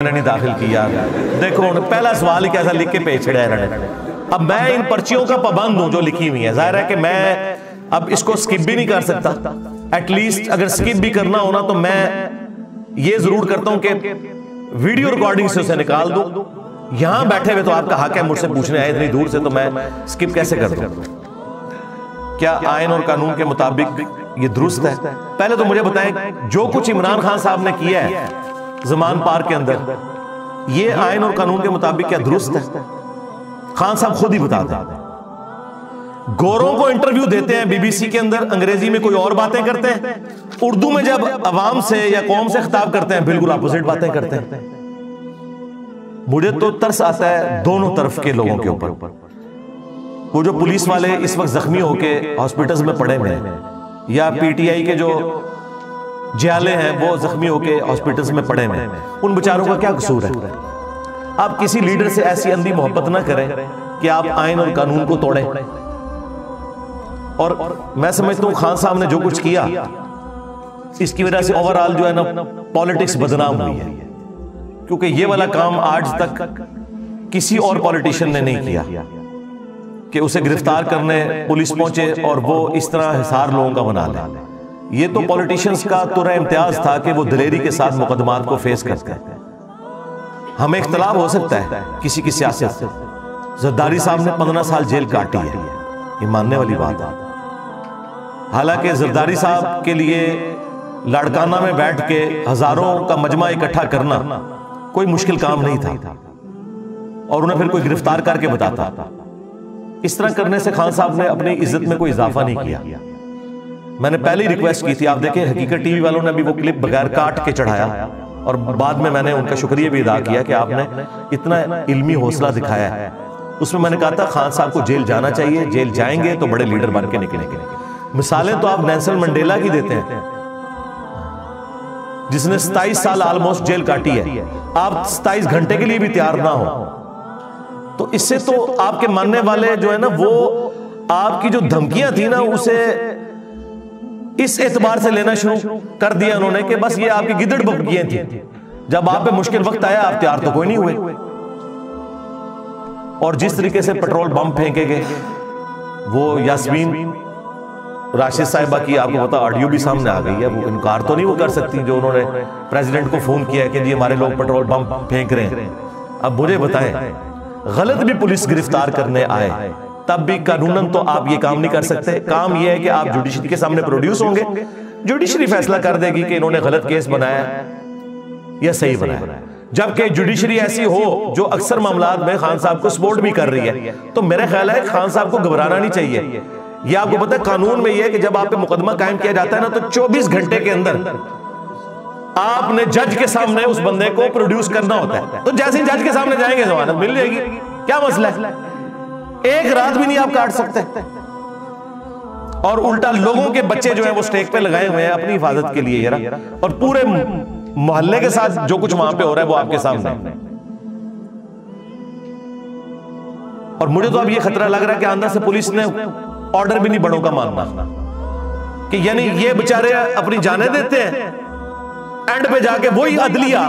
नहीं दाखिल किया। देखो पहला सवाल ही कैसा लिख के पेश छड़ा है इन्होंने। अब मैं इन पर्चियों का पाबंद हूं जो लिखी हुई है। जाहिर है कि मैं अब इसको स्किप भी नहीं कर सकता। एटलीस्ट अगर स्किप भी करना हो ना तो मैं ये जरूर करता हूं कि वीडियो रिकॉर्डिंग से उसे निकाल दूं। यहां बैठे हुए तो आपका हक है मुझसे पूछने आए इतनी दूर से, तो मैं स्किप कैसे कर दूं? क्या आयन और कानून के मुताबिक ये दुरुस्त है? पहले तो मुझे बताएं, जो कुछ इमरान खान साहब ने किया है ज़मान पार्क के अंदर, ये आयन और कानून के मुताबिक क्या दुरुस्त है? खान साहब खुद ही बता दें। गोरों को इंटरव्यू देते हैं बीबीसी के अंदर, अंग्रेजी में कोई और बातें करते हैं, उर्दू में जब अवाम से या कौम से खिताब करते हैं बिल्कुल अपोजिट बातें करते हैं। मुझे तो तरस आता है दोनों तरफ के लोगों के ऊपर। वो जो पुलिस वाले इस वक्त जख्मी होके हॉस्पिटल्स में पड़े हुए हैं, या पीटीआई के जो जियाले हैं वो जख्मी होके हॉस्पिटल्स में पड़े हैं, उन बेचारों का क्या कसूर है? आप किसी लीडर से ऐसी अंधी मोहब्बत ना करें कि आप आयन और कानून को तोड़ें। और मैं समझता हूं खान साहब ने जो कुछ किया इसकी वजह से ओवरऑल जो है ना पॉलिटिक्स बदनाम हुई है, क्योंकि ये वाला काम आज तक किसी और पॉलिटिशियन ने नहीं किया कि उसे गिरफ्तार करने पुलिस पहुंचे और वो इस तरह हिसार लोगों का बना ले। ये तो पॉलिटिशियंस का तुरा इम्तियाज था कि वो दिलेरी के साथ मुकदमात को फेस करते हैं। हमें इख्तलाफ हो सकता है किसी की सियासत से। जरदारी साहब ने 15 साल जेल काटी है, ये मानने वाली बात है। हालांकि जरदारी साहब के लिए लाड़काना में बैठ के हजारों का मजमा इकट्ठा करना कोई मुश्किल काम नहीं था, और उन्हें फिर कोई गिरफ्तार करके बताता। इस तरह करने से खान साहब ने अपनी इज्जत में कोई इजाफा नहीं किया। मैंने पहले ही रिक्वेस्ट की थी, आप देखें हकीकत टीवी वालों ने अभी वो क्लिप बगैर काट के चढ़ाया, और बाद में मैंने उनका शुक्रिया भी अदा किया कि आपने इतना इल्मी हौसला दिखाया है। उसमें मैंने कहा था खान साहब को जेल जाना चाहिए, जेल जाएंगे तो बड़े लीडर बन के निकलेंगे। मिसालें तो आप नेल्सन मंडेला की देते हैं, जिसने 27 साल ऑलमोस्ट जेल काटी है। आप 27 घंटे के लिए भी तैयार ना हो तो इससे तो आपके मानने वाले जो है ना, वो आपकी जो धमकियां थी ना उसे इस एतबार से लेना शुरू कर दिया उन्होंने कि बस ये आपकी गिदड़ बकरियां थी। जब आप पे मुश्किल वक्त आया आप तैयार तो कोई नहीं हुए। और जिस तरीके से पेट्रोल बम फेंके गए, वो यास्मीन राशिद साहिबा की आपको पता ऑडियो भी सामने आ गई है। वो इनकार तो नहीं वो कर सकती जो उन्होंने प्रेसिडेंट को फोन किया कि जी हमारे लोग पेट्रोल बम फेंक रहे हैं। अब मुझे बताएं, गलत भी पुलिस गिरफ्तार करने आए तब भी कानूनन तो आप ये काम नहीं कर सकते। काम ये है कि आप जुडिशरी के सामने प्रोड्यूस होंगे, जुडिशरी फैसला कर देगी कि इन्होंने गलत केस बनाया या सही बनाया। जबकि जुडिशरी ऐसी हो जो अक्सर मामलात में खान साहब को सपोर्ट भी कर रही है, तो मेरा ख्याल है खान साहब को घबराना नहीं चाहिए। ये आपको पता है कानून में यह है कि जब आप पे मुकदमा कायम किया जाता है ना, तो 24 घंटे के अंदर आपने जज के सामने उस बंदे को प्रोड्यूस करना होता है। तो जैसे ही जज के सामने जाएंगे जमानत मिल जाएगी, क्या मसला है? एक रात भी नहीं आप काट सकते। और उल्टा लोगों के बच्चे जो है वो स्टेक पे लगाए हुए हैं अपनी हिफाजत के लिए यार, और पूरे मोहल्ले के साथ जो कुछ वहां पे हो रहा है वो आपके सामने। और मुझे तो अब ये खतरा लग रहा है कि अंदर से पुलिस ने ऑर्डर भी नहीं बड़ों का मानना, कि यानी ये बेचारे अपनी जाने देते हैं, एंड पे जाके वही अदलिया,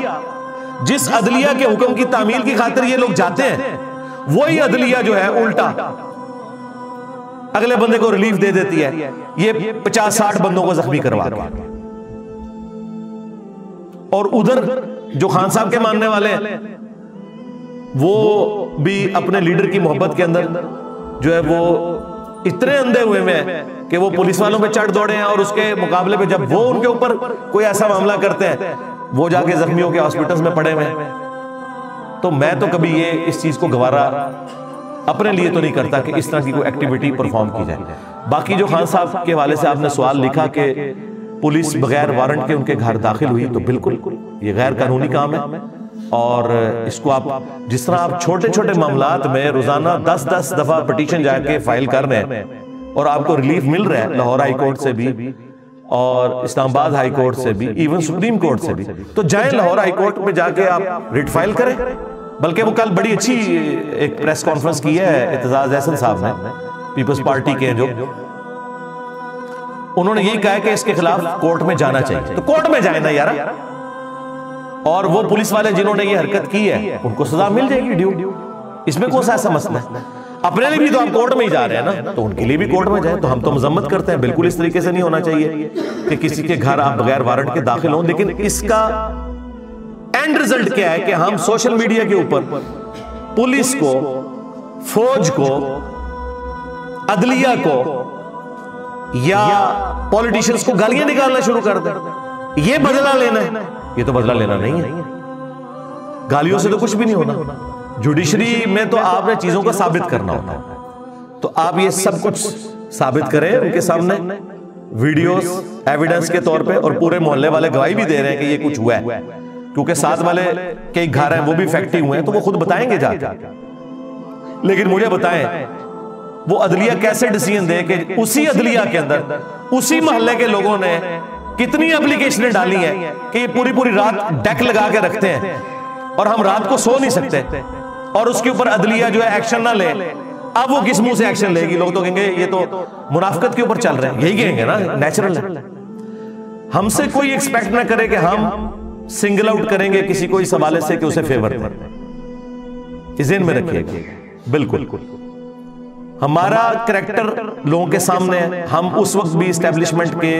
जिस अदलिया के हुक्म की तामील की खातिर ये लोग जाते हैं, वही अदलिया जो है उल्टा अगले बंदे को रिलीफ दे देती है, ये 50-60 बंदों को जख्मी करवा के। और उधर जो खान साहब के मानने वाले हैं वो भी अपने लीडर की मोहब्बत के अंदर जो है वो इतने अंधे हुए हैं कि वो पुलिस वालों पे चढ़ दौड़े हैं, और उसके मुकाबले पे जब वो उनके ऊपर कोई ऐसा मामला करते हैं वो जाके जख्मियों के हॉस्पिटल्स में पड़े हुए हैं। तो मैं तो कभी ये इस चीज को गवारा अपने लिए तो नहीं करता कि इस तरह की कोई एक्टिविटी परफॉर्म की जाए। बाकी जो खान साहब के हवाले से आपने सवाल लिखा कि पुलिस बगैर वारंट के उनके घर दाखिल हुई, तो बिल्कुल ये गैर कानूनी काम है। और इसको आप जिस तरह आप छोटे छोटे मामलात में रोजाना 10-10 दफा पिटीशन जाके फाइल कर रहे हैं और आपको रिलीफ मिल रहा है लाहौर हाई कोर्ट से भी और इस्लामाबाद हाई कोर्ट से भी, इवन सुप्रीम कोर्ट से भी, तो जाएं लाहौर हाई कोर्ट में जाके आप रिट फाइल करें। बल्कि वो कल बड़ी अच्छी एक प्रेस कॉन्फ्रेंस की है एतजाज अहसन साहब ने, पीपल्स पार्टी के, जो उन्होंने यही कहा कि इसके खिलाफ कोर्ट में जाना चाहिए। तो कोर्ट में जाए ना यार, और वो पुलिस वाले जिन्होंने ये हरकत की है उनको सजा मिल जाएगी ड्यू। इसमें कौन सा ऐसा मसला है? अपने लिए भी तो हम कोर्ट में ही जा रहे हैं ना, तो उनके लिए भी कोर्ट में जाए। तो हम तो मजम्मत करते हैं, बिल्कुल इस तरीके से नहीं होना चाहिए कि किसी के घर आप बगैर वारंट के दाखिल हों। लेकिन इसका एंड रिजल्ट क्या है कि हम सोशल मीडिया के ऊपर पुलिस को, फौज को, अदलिया को या पॉलिटिशियंस को गालियां निकालना शुरू कर दें। ये बदला लेना है, ये तो बदला लेना नहीं है। गालियों से तो कुछ भी नहीं होना। जुडिशरी में तो आपने चीजों को साबित करना होता है, तो आप ये सब कुछ साबित करें उनके सामने, वीडियोस एविडेंस के तौर पे, और पूरे मोहल्ले वाले गवाही भी दे रहे हैं कि ये कुछ हुआ है, क्योंकि साथ वाले कई घर हैं वो भी इफेक्टिव हुए हैं, तो वो खुद बताएंगे जाकर। लेकिन मुझे बताएं वो अदलिया कैसे डिसीजन दे कि उसी अदलिया के अंदर उसी मोहल्ले के लोगों ने कितनी एप्लीकेशनें डाली हैं कि ये पूरी पूरी रात डेक लगा के रखते हैं और हम रात को सो नहीं सकते, और उसके ऊपर अदलिया जो है एक्शन ना ले। अब वो किस मुंह से एक्शन लेगी? लोग तो कहेंगे ये तो मुनाफिकत के ऊपर चल रहे हैं, यही कहेंगे ना, नेचुरल है। हमसे कोई एक्सपेक्ट ना करे कि हम सिंगल आउट करेंगे किसी को इस हवाले से कि उसे फेवर दें। इस ज़हन में रखिएगा। बिल्कुल हमारा करैक्टर लोगों के सामने है। हम उस वक्त भी एस्टेब्लिशमेंट के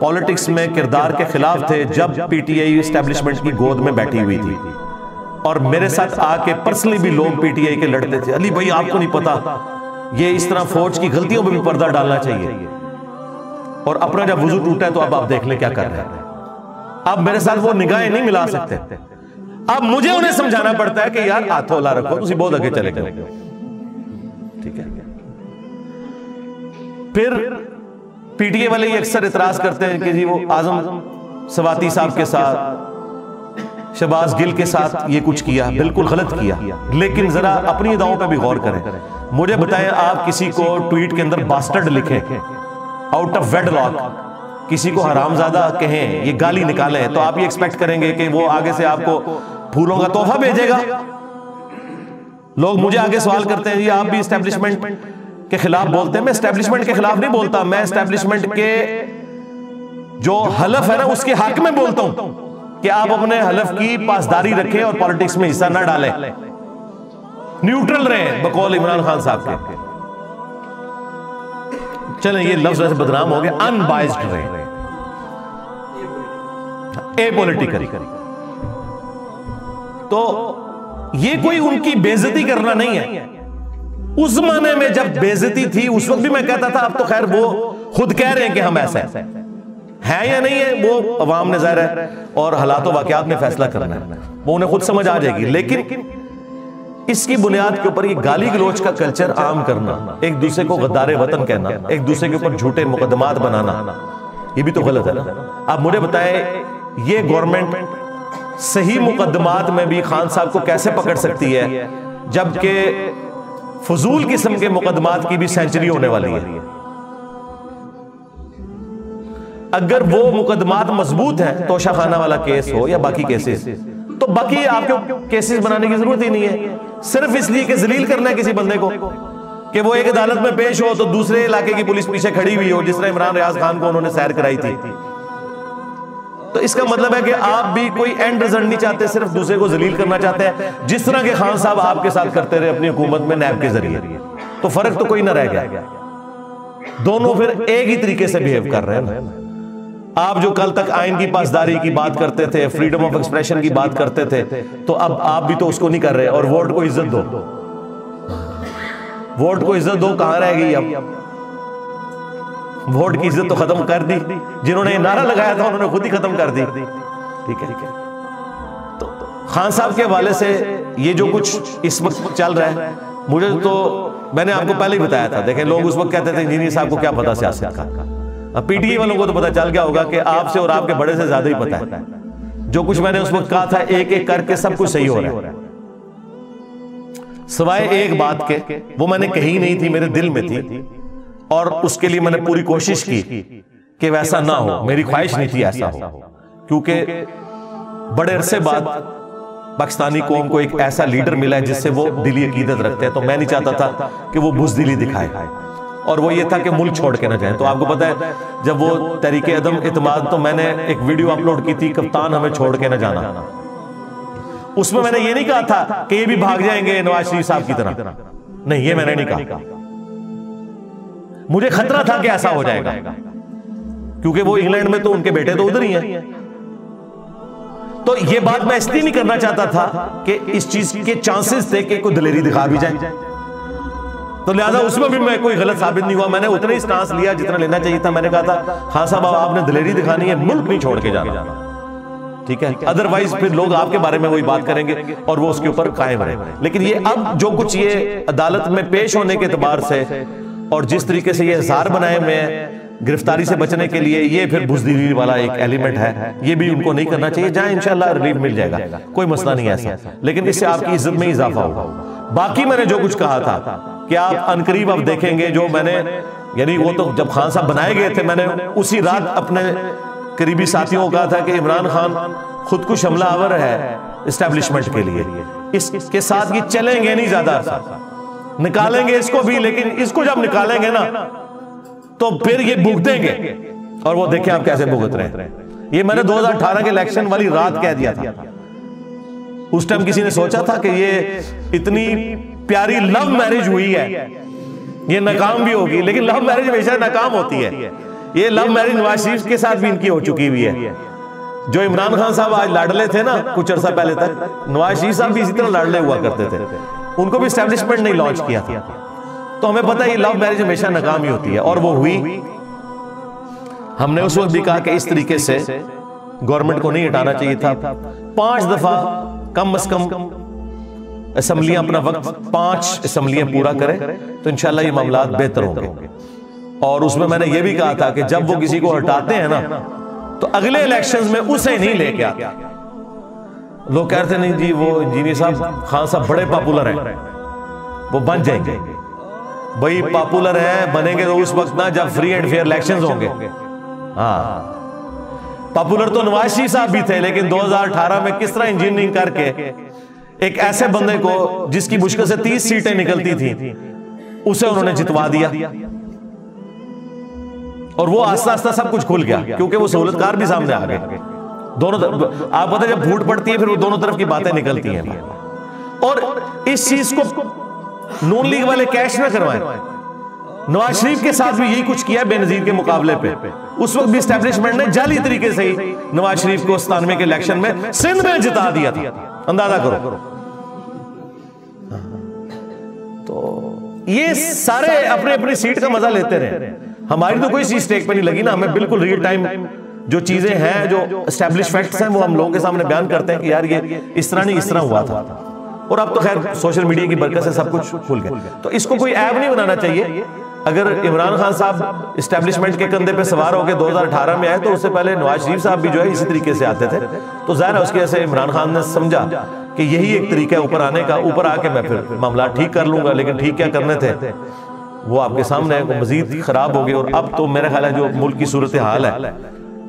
पॉलिटिक्स में किरदार के खिलाफ थे जब पीटीआई एस्टेब्लिशमेंट की गोद में बैठी हुई थी, और मेरे साथ आके पर्सनली भी लोग पीटीआई के लड़ते थे, अली भाई आपको नहीं पता ये इस तरह फौज की गलतियों पे भी पर्दा डालना चाहिए, और अपना जब वुजू टूटा है तो अब आप देख ले क्या कर रहे हैं। अब मेरे साथ वो निगाहें नहीं मिला सकते। अब मुझे उन्हें समझाना पड़ता है कि यार हाथ हौला रखो, तुम बहुत आगे चले गए। ठीक है, फिर पीटीए वाले ये अक्सर इतराज करते हैं कि जी वो आजम सवाती साहब के साथ, शहबाज गिल के साथ ये कुछ किया, बिल्कुल गलत किया। लेकिन जरा अपनी अदाओं पे भी गौर करें। मुझे बताएं, आप किसी को ट्वीट के अंदर बास्टर्ड लिखें, आउट ऑफ वेडलॉक किसी को हरामजादा कहें, ये गाली निकालें, तो आप ये एक्सपेक्ट करेंगे कि वो आगे से आपको फूलों का तोहफा भेजेगा? लोग मुझे आगे सवाल करते हैं, ये आप भी एस्टेब्लिशमेंट के खिलाफ बोलते हैं। मैं एस्टेब्लिशमेंट के खिलाफ नहीं बोलता, मैं एस्टेब्लिशमेंट के जो हलफ है ना उसके हक में बोलता हूं कि आप अपने हलफ की पासदारी रखें और पॉलिटिक्स में हिस्सा ना डालें, न्यूट्रल रहें, बकौल इमरान खान साहब के। चलें, ये लफ्ज वैसे बदनाम हो गया, अनबाइस्ड रहें, एपॉलिटिकल। तो ये कोई उनकी बेइज्जती करना नहीं है। उस जमाने में जब बेइज्जती थी उस वक्त भी मैं कहता था, अब तो खैर वो खुद कह रहे हैं कि हम ऐसा है या नहीं है, वो अवाम ने ज़ाहिर है और हालात व वाक़यात में फैसला करना है, वो उन्हें खुद समझ आ जाएगी। लेकिन इसकी बुनियाद के ऊपर ये गाली गलोच का कल्चर आम करना, एक दूसरे को गद्दारे वतन कहना, एक दूसरे के ऊपर झूठे मुकदमात बनाना, ये भी तो गलत है ना। आप मुझे बताएं, ये गवर्नमेंट सही मुकदमात में भी खान साहब को कैसे पकड़ सकती है जबकि फजूल किस्म के मुकदमात की भी सेंचुरी होने वाली है? अगर वो मुकदमात मजबूत हैं, तोशा खाना वाला केस हो या बाकी केसेस, तो बाकी आपको केसेस बनाने की जरूरत ही नहीं है। सिर्फ इसलिए कि जलील करना है किसी बंदे को कि वो एक अदालत में पेश हो तो दूसरे इलाके की पुलिस पीछे खड़ी हुई हो, जिस तरह इमरान रियाज खान को उन्होंने सैर कराई थी। तो इसका मतलब है कि आप भी कोई एंड रिजल्ट नहीं चाहते, सिर्फ दूसरे को जलील करना चाहते हैं, जिस तरह के खान साहब आपके साथ करते रहे अपनी हुकूमत में नैब के जरिए। तो फर्क तो कोई ना रह गया, दोनों फिर एक ही तरीके से बिहेव कर रहे हैं। आप जो कल तक आइन की पासदारी की बात करते थे, फ्रीडम ऑफ एक्सप्रेशन की बात करते थे, तो अब आप भी तो उसको नहीं कर रहे। और वोट को इज्जत दो, वोट को इज्जत दो कहां रह गई? अब वोट की इज्जत तो खत्म कर दी, जिन्होंने नारा लगाया था उन्होंने खुद ही खत्म कर दी। ठीक है, तो खान साहब के हवाले से ये जो कुछ इस वक्त चल रहा है, मुझे तो मैंने आपको पहले ही बताया था। देखें, लोग उस वक्त कहते थे इंजीनियर साहब को क्या पता सियासत का। अब पीटीए वालों को तो पता चल गया होगा कि आपसे और आपके बड़े से ज्यादा ही पता है। जो कुछ मैंने उस वक्त कहा था, एक एक करके सब कुछ सही हो रहा है, सिवाय एक बात के, वो मैंने कही नहीं थी, मेरे दिल में थी, और उसके लिए मैंने पूरी कोशिश की कि वैसा ना हो। मेरी ख्वाहिश नहीं थी ऐसा हो, क्योंकि बड़े अरसे बाद पाकिस्तानी कौम को एक ऐसा लीडर मिला है जिससे वो दिली अकीदत रखते हैं। तो मैं नहीं चाहता था कि वो बुज़दिली दिखाए, और वो ये था कि मुल्क छोड़ के ना जाए। तो आपको पता है, जब वो तहरीके अदम इत्माद, तो मैंने एक वीडियो अपलोड की थी, कप्तान हमें छोड़ के ना जाना, उसमें मैंने ये नहीं कहा था कि ये भी भाग जाएंगे नवाज शरीफ साहब की तरह, नहीं, ये मैंने नहीं कहा। मुझे खतरा था कि ऐसा हो जाएगा, क्योंकि वो इंग्लैंड में तो उनके बेटे तो उधर ही हैं। तो ये बात मैं इसलिए नहीं करना चाहता था कि इस चीज के चांसेस थे कि कोई दलेरी दिखा भी जाए, तो लिहाजा उसमें भी मैं कोई गलत साबित नहीं हुआ। मैंने उतना ही स्टांस लिया जितना लेना चाहिए था। मैंने कहा था खान साहब आपने दलेरी दिखानी है, मुल्क नहीं छोड़ के जाना, ठीक है, अदरवाइज फिर लोग आपके बारे में वही बात करेंगे और वो उसके ऊपर कायम रहे। लेकिन ये अब जो कुछ ये अदालत में पेश होने के एतबार से और जिस तरीके से ये इज़हार बनाए हुए हैं गिरफ्तारी से बचने के लिए, ये फिर बुज़दिली वाला एक एलिमेंट है, ये भी उनको नहीं करना चाहिए। जहां इंशाल्लाह रिलीफ मिल जाएगा, कोई मसला नहीं है ऐसा, लेकिन इससे आपकी इज्जत में इजाफा होगा। बाकी मैंने जो कुछ कहा था कि आप अनकरीब अब देखेंगे, जो मैंने यानी वो तो जब खान साहब बनाए गए थे, मैंने उसी रात अपने करीबी साथियों को कहा था कि इमरान खान खुदकुश हमलावर है इस्टेब्लिशमेंट के लिए, इसके साथ ये चलेंगे नहीं ज्यादा, निकालेंगे इसको भी, लेकिन इसको जब निकालेंगे ना तो फिर ये भुगतेंगे, और वो देखें आप कैसे भुगत रहे हैं। ये मैंने 2018 के इलेक्शन वाली रात कह दिया था। उस टाइम किसी ने सोचा था कि ये इतनी प्यारी लव मैरिज हुई है, ये नाकाम भी होगी, लेकिन लव मैरिज हमेशा नाकाम होती है। ये लव मैरिज नवाज शरीफ के साथ भी इनकी हो चुकी हुई है। जो इमरान खान साहब आज लाडले थे ना कुछ अर्सा पहले तक, नवाज शरीफ साहब भी इसी तरह लाडले हुआ करते थे, उनको भी एस्टेब्लिशमेंट नहीं लॉन्च किया था। तो हमें पता है ये लव मैरिज हमेशा नाकाम ही होती है, और वो हुई। हमने उस वक्त भी कहा कि इस तरीके से गवर्नमेंट को नहीं हटाना चाहिए था। 5 दफा कम से कम असम्बलियां अपना वक्त 5 असम्बलियां पूरा करें तो इंशाल्लाह ये मामला बेहतर होंगे। और उसमें मैंने ये भी कहा था कि जब वो किसी को हटाते हैं ना तो अगले इलेक्शंस में उसे नहीं लेके आते। लोग कहते नहीं जी वो इंजीनियर साहब खान साहब बड़े पॉपुलर हैं, वो बन जाएंगे। भाई पॉपुलर है बनेंगे तो उस वक्त ना जब फ्री एंड फेयर इलेक्शंस होंगे। हाँ, पॉपुलर तो नवाज शरीफ साहब भी थे, लेकिन 2018 में किस तरह इंजीनियरिंग करके एक ऐसे बंदे को जिसकी मुश्किल से 30 सीटें निकलती थी उसे उन्होंने जितवा दिया, और वो आस्ता आस्ता सब कुछ खुल गया, क्योंकि वो सहूलतकार भी सामने आ गए। दोनों तरफ आप पता है जब फूट पड़ती है फिर वो दोनों तरफ की बातें निकलती हैं। और इस चीज को नून लीग वाले कैश में करवाएं। नवाज शरीफ के साथ भी यही कुछ किया बेनजीर के मुकाबले पे। उस वक्त भी एस्टेब्लिशमेंट ने जाली तरीके से ही नवाज शरीफ को 97 के इलेक्शन में सिंध में जिता दिया था, अंदाजा करो। तो ये सारे अपने अपनी सीट का मजा लेते रहे, हमारी तो कोई चीज स्टेक पे नहीं लगी ना। हमें बिल्कुल रियल टाइम जो चीजें हैं, जो एस्टेब्लिश फैक्ट्स हैं, वो हम लोगों के सामने बयान करते हैं कि यार ये इस तरह नहीं इस तरह हुआ था। और अब तो खैर सोशल मीडिया की बरकत से सब कुछ खुल गया, तो इसको कोई ऐब नहीं बनाना चाहिए। अगर इमरान खान साहब एस्टेब्लिशमेंट के कंधे पे सवार होकर 2018 में आए तो उससे पहले नवाज शरीफ साहब भी जो है इसी तरीके से आते थे। तो जाहिर है उसके ऐसे इमरान खान ने समझा कि यही एक तरीका है ऊपर आने का, ऊपर आके मैं फिर मामला ठीक कर लूंगा। लेकिन ठीक क्या करने थे वो आपके सामने है, वो मजीद खराब हो गए। और अब तो मेरा ख्याल है जो मुल्क की सूरत हाल है,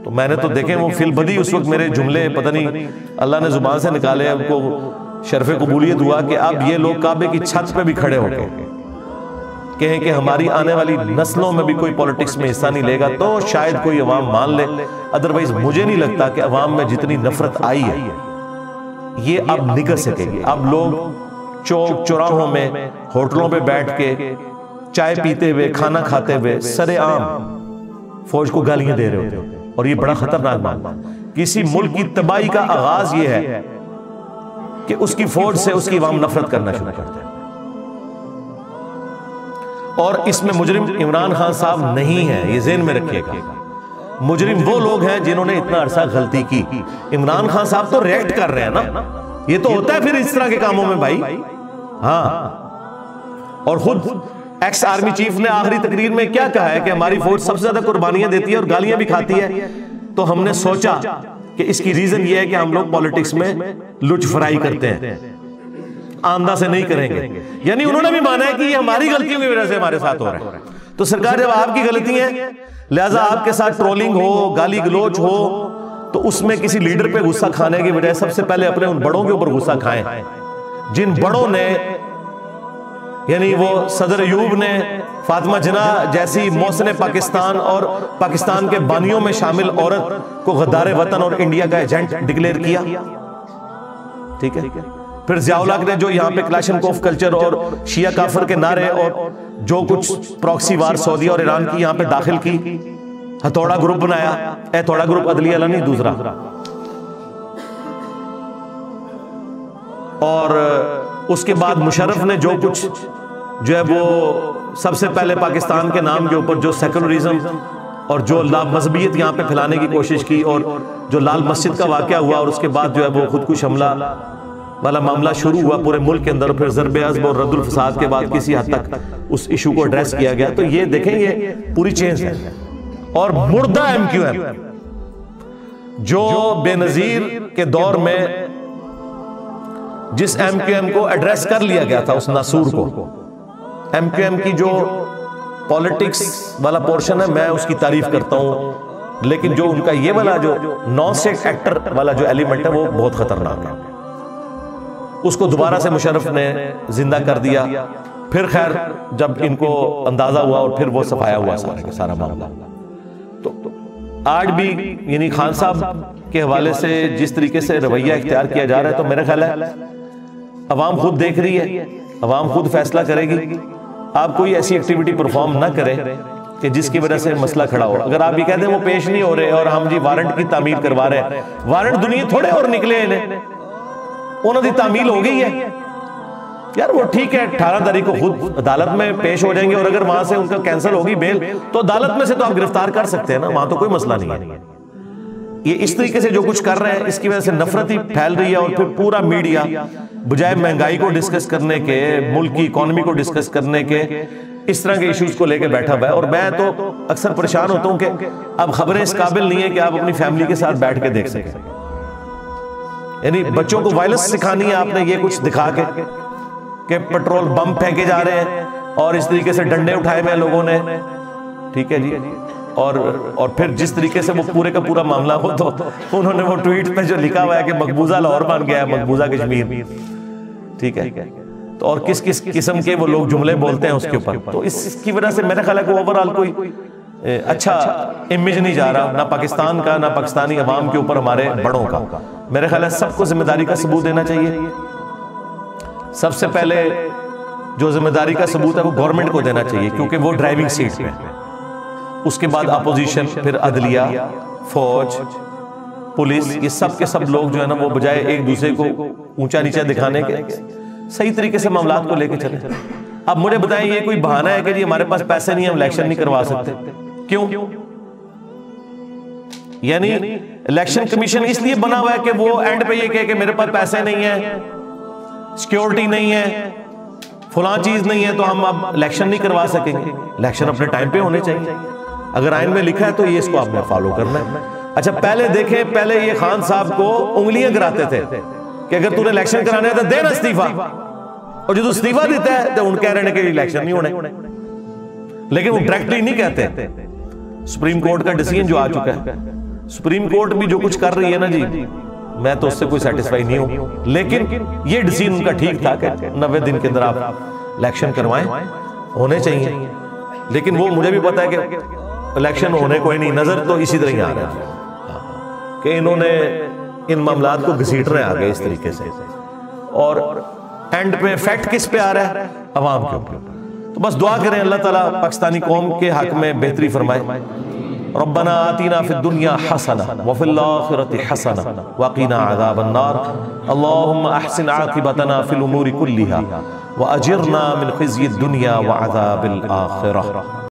तो मैंने तो देखे वो फिल बदी उस वक्त मेरे जुमले पता नहीं अल्लाह ने जुबान से निकाले, उनको शर्फ़े कबूलियत हुआ कि अब ये लोग काबे की छत पे भी खड़े होके कहें कि हमारी आने वाली नस्लों में भी कोई पॉलिटिक्स में हिस्सा नहीं लेगा, तो शायद कोई अवाम मान ले। अदरवाइज मुझे नहीं लगता कि अवाम में जितनी नफरत आई है ये अब निकल सकेगी। अब लोग चौक चौराहों में होटलों पे बैठ के चाय पीते हुए खाना खाते हुए सरेआम फौज को गालियां दे रहे होते हैं, और ये बड़ा खतरनाक मामला। किसी मुल्क की तबाही का आगाज ये है कि उसकी फौज से उसकी अवाम नफरत करना शुरू करते हैं। और इसमें मुजरिम इमरान खान साहब नहीं है, ये ज़हन में रखिएगा। मुजरिम वो लोग हैं जिन्होंने इतना अरसा गलती की। इमरान खान साहब तो रिएक्ट कर रहे हैं ना, ये तो होता है फिर इस तरह के कामों में भाई। हाँ, और खुद एक्स आर्मी चीफ ने आखिरी तकरीर में क्या कहा है कि हमारी फौज सबसे ज्यादा कुर्बानियां देती है और गालियां भी खाती है। तो हमने सोचा कि इसकी रीजन ये है कि हम लोग पॉलिटिक्स में लुच फराई करते हैं, आमदा से नहीं करेंगे। यानी उन्होंने भी माना है कि ये हमारी गलतियों की वजह से हमारे साथ हो रहा है। तो सरकार जब आपकी गलती है लिहाजा आपके साथ ट्रोलिंग हो, गाली गलोच हो, तो उसमें किसी लीडर पे गुस्सा खाने की बजाय सबसे पहले अपने उन बड़ों के ऊपर गुस्सा खाएं, जिन बड़ों ने, यानी वो सदर अयूब ने फातिमा जिन्ना जैसी मोहसिन पाकिस्तान और पाकिस्तान के बानियों में शामिल औरत को गद्दार वतन और इंडिया का एजेंट डिक्लेयर किया। ठीक है। फिर ज़ियाउल हक ने जो यहाँ पे क्लैशनकोफ कल्चर और शिया काफिर के नारे और जो कुछ प्रॉक्सी वार सऊदी और ईरान की यहाँ पे दाखिल की, हथौड़ा ग्रुप बनाया, हथौड़ा ग्रुप अदलिया वाला नहीं, दूसरा। और उसके बाद मुशर्रफ ने जो कुछ जो है वो सबसे पहले पाकिस्तान के नाम के ऊपर जो सेकुलरिज्म और जो मजहबियत यहाँ पे फैलाने की कोशिश की, और जो लाल मस्जिद का वाकया हुआ और उसके बाद जो है वो खुदकुश हमला वाला मामला शुरू हुआ पूरे मुल्क के अंदर, फिर ज़रबे अज़्ब और रद्दुल फसाद के बाद किसी हद तक उस इशू को एड्रेस किया गया। तो ये देखें, ये पूरी चेंज है। और मुर्दा MQM जो बेनजीर के दौर में जिस MQM को एड्रेस कर लिया गया था, उस नासूर को, MQM की जो पॉलिटिक्स वाला पोर्शन है मैं उसकी तारीफ करता हूं, लेकिन जो उनका ये वाला जो नॉन स्टेट एक्टर वाला जो एलिमेंट है वो बहुत खतरनाक है। उसको दोबारा से मुशर्रफ ने जिंदा कर दिया। फिर खैर जब इनको अंदाजा हुआ और फिर वो सफाया हुआ सारा मामला। तो आज भी यानी खान साहब के हवाले से जिस तरीके से रवैया इख्तियार किया जा रहा है, तो मेरा ख्याल है अवाम खुद देख रही है, अवाम खुद फैसला करेगी। आप कोई ऐसी एक्टिविटी परफॉर्म ना करें कि जिसकी वजह से मसला खड़ा हो। अगर आप ये कहते हैं वो पेश नहीं हो रहे और हम जी वारंट की तामील करवा रहे हैं, वारंट दुनिया थोड़े और निकले, उन्होंने तामील हो गई है यार, वो ठीक है 18 तारीख को खुद अदालत में पेश हो जाएंगे, और अगर वहां से उनका कैंसिल होगी बेल, तो अदालत में से तो आप गिरफ्तार कर सकते हैं ना, वहां तो कोई मसला नहीं है। ये इस तरीके से जो कुछ कर रहे हैं इसकी वजह से नफरत ही फैल रही है, और फिर पूरा मीडिया बजाय महंगाई को डिस्कस करने के, मुल्क की इकोनॉमी को डिस्कस करने के, इस तरह के इश्यूज को लेकर बैठा हुआ है। और मैं तो अक्सर परेशान होता हूं कि अब खबरें इस काबिल नहीं है कि आप अपनी फैमिली के साथ बैठ के देख सकें। यानी बच्चों को वायलेंस सिखानी है आपने ये कुछ दिखा के पेट्रोल बम फेंके जा रहे हैं और इस तरीके से डंडे उठाए हुए लोगों ने, ठीक है जी। और फिर जिस तरीके से वो पूरे का पूरा मामला हो, तो उन्होंने वो ट्वीट पे जो लिखा हुआ है कि मकबूजा लाहौर बन गया है, मकबूजा कश्मीर, ठीक है। तो और किस किस किस्म के वो लोग जुमले बोलते हैं उसके ऊपर, तो इसकी वजह से मेरा ख्याल है कि ओवरऑल कोई अच्छा इमेज नहीं जा रहा, ना पाकिस्तान का, ना पाकिस्तानी अवाम के ऊपर, हमारे बड़ों का। मेरे ख्याल है सबको जिम्मेदारी का सबूत देना चाहिए। सबसे पहले जो जिम्मेदारी का सबूत है वो गवर्नमेंट को देना चाहिए, क्योंकि वो ड्राइविंग सीट पे। उसके बाद अपोजिशन, फिर अदलिया, फौज, पुलिस, ये सब के सब लोग जो है ना वो बजाय एक दूसरे को ऊंचा नीचा दिखाने के सही तरीके से मामलात को लेके चले। अब मुझे बताएं, ये कोई बहाना है कि जी हमारे पास पैसे नहीं, हम इलेक्शन नहीं करवा सकते? क्यों? यानी इलेक्शन कमीशन इसलिए बना हुआ है कि वो एंड पे ये कहे कि मेरे पास पैसे नहीं है, सिक्योरिटी नहीं है, फलां चीज नहीं है, तो हम अब इलेक्शन नहीं करवा सकेंगे। इलेक्शन अपने टाइम पे होने चाहिए। अगर आइन में लिखा है तो ये इसको आपने फॉलो करना है। अच्छा, पहले देखें, पहले ये खान साहब को उंगलियां कराते थे कि अगर तूने इलेक्शन कराने है तो देना इस्तीफा, और जो तू इस्तीफा देता है तो उनके कहने के इलेक्शन नहीं होने, लेकिन वो डायरेक्टली नहीं कहते। सुप्रीम कोर्ट का डिसीजन जो आ चुका है, सुप्रीम कोर्ट भी जो कुछ कर रही है ना जी, मैं तो उससे कोई सेटिस्फाई नहीं हूं, लेकिन ये डिसीजन उनका ठीक था कि 90 दिन के अंदर आप इलेक्शन करवाएं, होने चाहिए। लेकिन वो मुझे भी पता है कि इलेक्शन होने कोई नहीं, नजर तो इसी तरह ही आ रहा है कि इन्होंने इन मामलात को घसीट रहे आगे इस तरीके से, और एंड पे फैक्ट किस पे आ रहा है? अवाम के ऊपर। तो बस दुआ करें अल्लाह ताला पाकिस्तानी कौम के हक में बेहतरी फरमाए। रब्बना आतीना फिद दुनिया हसना व फिल आखिरति हसना व क़िना अज़ाबन नार। अल्लाहुम्मा अहसिन आक़िबतना फिल उमूरि कुल्लिहा व अजिरना मिन ख़िज़्यिद दुनिया व अज़ाबिल आखिरह।